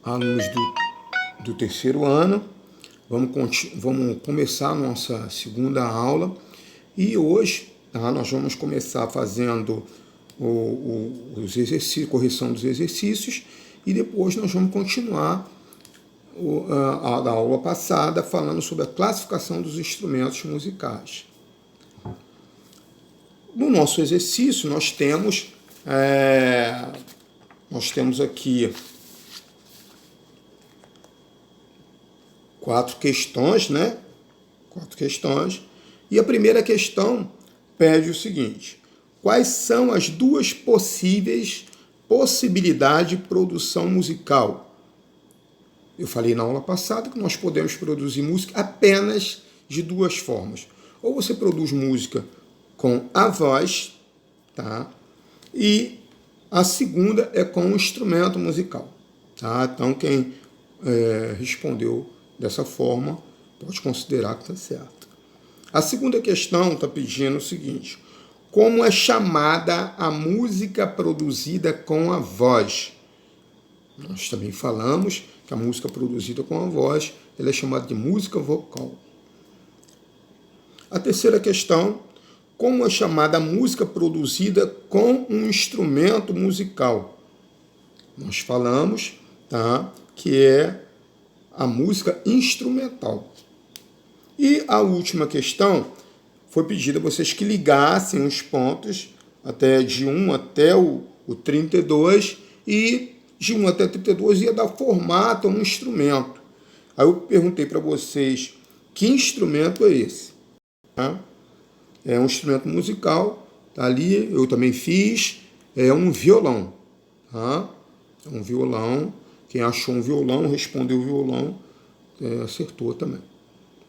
alunos do terceiro ano. Vamos começar a nossa segunda aula e hoje nós vamos começar fazendo os exercícios, correção dos exercícios, e depois nós vamos continuar a aula passada falando sobre a classificação dos instrumentos musicais. No nosso exercício nós temos aqui 4 questões, né? 4 questões. E a primeira questão pede o seguinte: quais são as duas possibilidades de produção musical? Eu falei na aula passada que nós podemos produzir música apenas de duas formas. Ou você produz música com a voz, tá? E a segunda é com o instrumento musical, tá? Então, quem respondeu dessa forma pode considerar que está certo. A segunda questão está pedindo o seguinte: como é chamada a música produzida com a voz? Nós também falamos que a música produzida com a voz ela é chamada de música vocal. A terceira questão: como é chamada a música produzida com um instrumento musical? Nós falamos, tá, que é a música instrumental. E a última questão foi pedida a vocês que ligassem os pontos de 1 até o 32, e de 1 até 32 ia dar formato a um instrumento. Aí eu perguntei para vocês que instrumento é esse, tá? É um instrumento musical, tá ali, eu também fiz, é um violão, tá? É um violão. Quem achou um violão, respondeu o violão, acertou também,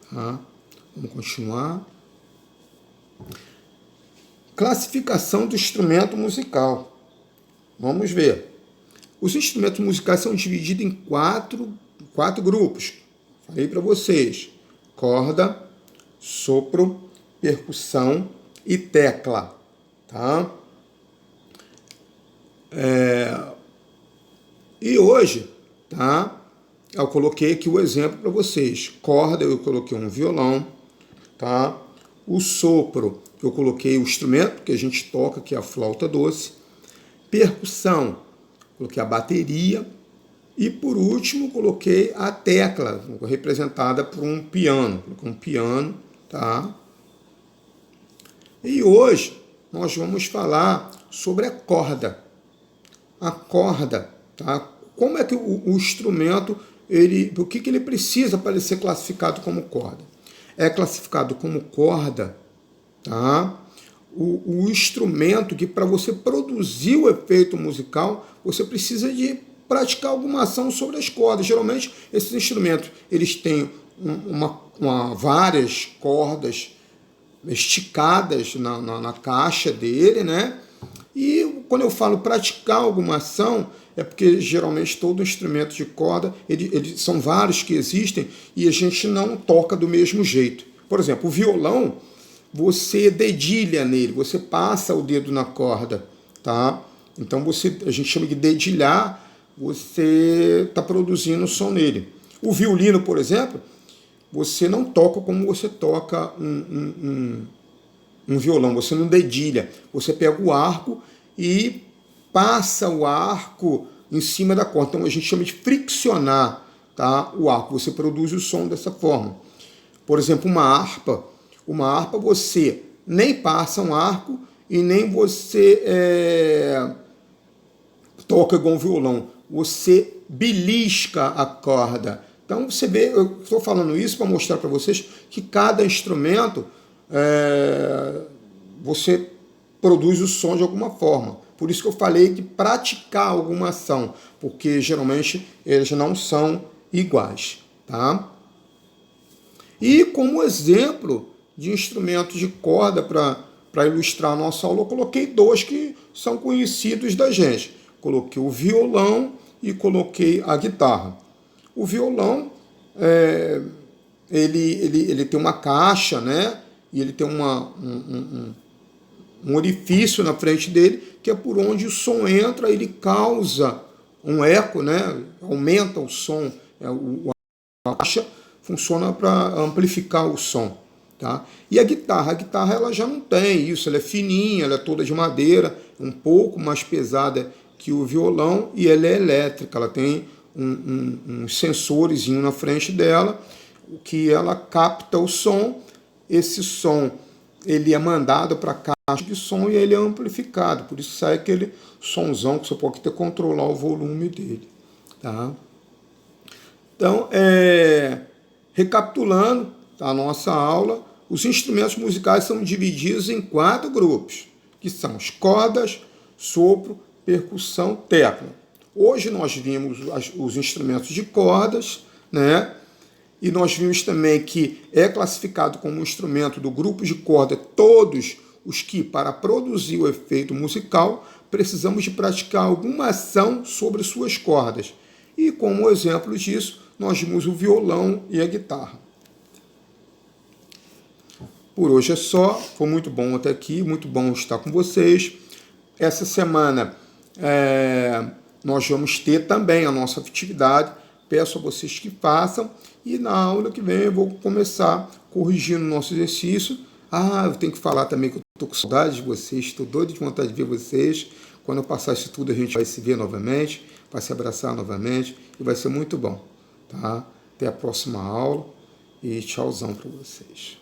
tá? Vamos continuar. Classificação do instrumento musical. Vamos ver. Os instrumentos musicais são divididos em quatro grupos. Falei para vocês: corda, sopro, percussão e tecla, tá? E hoje, tá? Eu coloquei aqui o exemplo para vocês. Corda, eu coloquei um violão, tá? O sopro, eu coloquei o instrumento que a gente toca, que é a flauta doce. Percussão, coloquei a bateria. E por último, coloquei a tecla, representada por um piano. Coloquei um piano, tá? E hoje nós vamos falar sobre a corda. A corda, tá? Como é que o instrumento, o que ele precisa para ele ser classificado como corda? É classificado como corda, tá? O instrumento que, para você produzir o efeito musical, você precisa de praticar alguma ação sobre as cordas. Geralmente, esses instrumentos, eles têm várias cordas esticadas na caixa dele, né? E quando eu falo praticar alguma ação, é porque geralmente todo instrumento de corda, eles são vários que existem e a gente não toca do mesmo jeito. Por exemplo, o violão, você dedilha nele, você passa o dedo na corda, tá? Então a gente chama de dedilhar, você está produzindo som nele. O violino, por exemplo, você não toca como você toca um violão, você não dedilha, você pega o arco e passa o arco em cima da corda. Então a gente chama de friccionar, tá, o arco, você produz o som dessa forma. Por exemplo, uma harpa você nem passa um arco e nem você toca igual um violão, você belisca a corda. Então você vê, eu estou falando isso para mostrar para vocês que cada instrumento você produz o som de alguma forma. Por isso que eu falei de praticar alguma ação, porque geralmente eles não são iguais, tá? E como exemplo de instrumento de corda para ilustrar a nossa aula, eu coloquei 2 que são conhecidos da gente. Coloquei o violão e coloquei a guitarra. O violão, ele tem uma caixa, né? E ele tem um orifício na frente dele, que é por onde o som entra, ele causa um eco, né? Aumenta o som, a caixa funciona para amplificar o som. Tá? E a guitarra ela já não tem isso, ela é fininha, ela é toda de madeira, um pouco mais pesada que o violão e ela é elétrica, ela tem um sensorzinho na frente dela, que ela capta o som, esse som ele é mandado para a caixa de som e ele é amplificado, por isso sai aquele sonzão que você pode ter controlar o volume dele. Tá? Então, recapitulando a nossa aula, os instrumentos musicais são divididos em 4 grupos, que são as cordas, sopro, percussão, tecla. Hoje nós vimos os instrumentos de cordas, né? E nós vimos também que é classificado como um instrumento do grupo de corda todos os que, para produzir o efeito musical, precisamos de praticar alguma ação sobre suas cordas. E como exemplo disso, nós vimos o violão e a guitarra. Por hoje é só, foi muito bom até aqui, muito bom estar com vocês. Essa semana nós vamos ter também a nossa atividade, peço a vocês que façam, e na aula que vem eu vou começar corrigindo o nosso exercício. Eu tenho que falar também que eu estou com saudade de vocês, estou doido de vontade de ver vocês. Quando eu passar isso tudo a gente vai se ver novamente, vai se abraçar novamente, e vai ser muito bom. Tá? Até a próxima aula, e tchauzão para vocês.